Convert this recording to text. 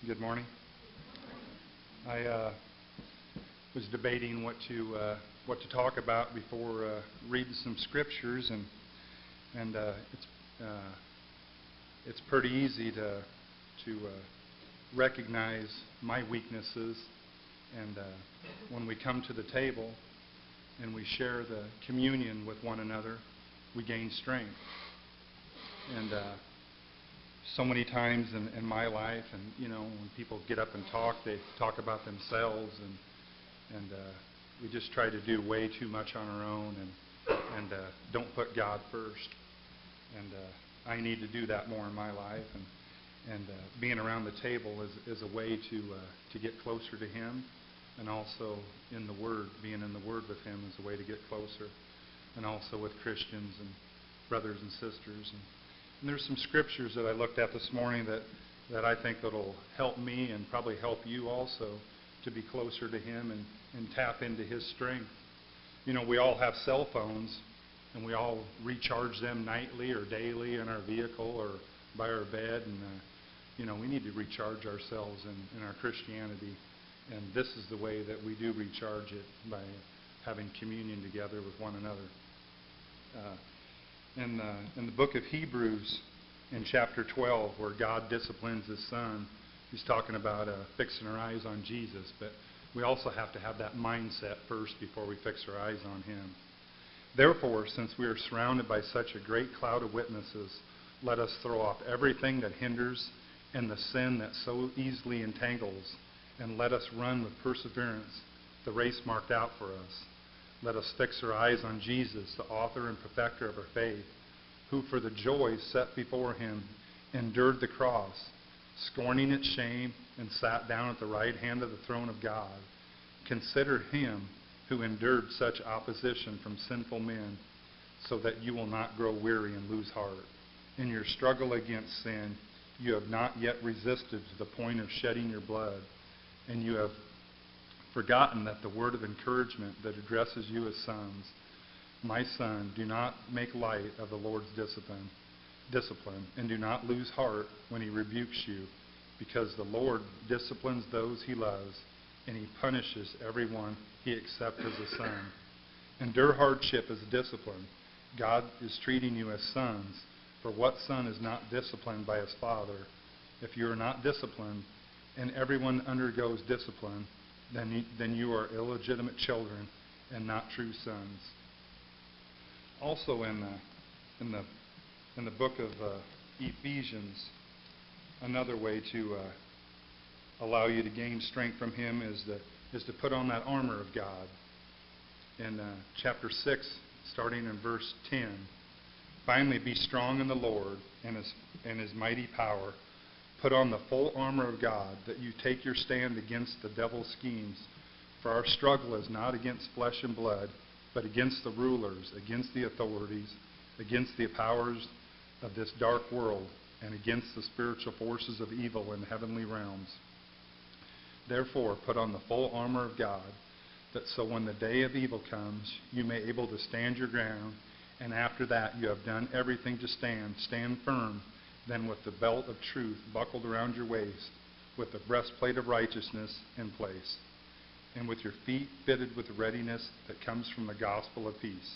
Good morning. I was debating what to talk about before reading some scriptures, and it's pretty easy to recognize my weaknesses, and when we come to the table and we share the communion with one another, we gain strength. And so many times in my life, and when people get up and talk, they talk about themselves, and we just try to do way too much on our own, and don't put God first. And I need to do that more in my life, and being around the table is a way to get closer to Him, and also in the Word, being in the Word with Him is a way to get closer, and also with Christians and brothers and sisters. And there's some scriptures that I looked at this morning that I think that'll help me and probably help you also to be closer to Him and tap into His strength. We all have cell phones, and we all recharge them nightly or daily in our vehicle or by our bed. And, we need to recharge ourselves in our Christianity. And this is the way that we do recharge it, by having communion together with one another. In the book of Hebrews, in chapter 12, where God disciplines His Son, He's talking about fixing our eyes on Jesus. But we also have to have that mindset first before we fix our eyes on Him. Therefore, since we are surrounded by such a great cloud of witnesses, let us throw off everything that hinders and the sin that so easily entangles, and let us run with perseverance the race marked out for us. Let us fix our eyes on Jesus, the author and perfecter of our faith, who for the joy set before Him endured the cross, scorning its shame, and sat down at the right hand of the throne of God. Consider Him who endured such opposition from sinful men, so that you will not grow weary and lose heart. In your struggle against sin, you have not yet resisted to the point of shedding your blood, and you have forgotten that the word of encouragement that addresses you as sons. My son, do not make light of the Lord's discipline, and do not lose heart when He rebukes you, because the Lord disciplines those He loves, and He punishes everyone He accepts as a son. Endure hardship as a discipline. God is treating you as sons, for what son is not disciplined by his father? If you are not disciplined, and everyone undergoes discipline, then you are illegitimate children and not true sons. Also in the book of Ephesians, another way to allow you to gain strength from Him is to put on that armor of God. In chapter 6, starting in verse 10, finally be strong in the Lord and His mighty power. Put on the full armor of God, that you take your stand against the devil's schemes. For our struggle is not against flesh and blood, but against the rulers, against the authorities, against the powers of this dark world, and against the spiritual forces of evil in heavenly realms. Therefore, put on the full armor of God, that so when the day of evil comes, you may be able to stand your ground, and after that you have done everything to stand firm. Then with the belt of truth buckled around your waist, with the breastplate of righteousness in place, and with your feet fitted with the readiness that comes from the gospel of peace.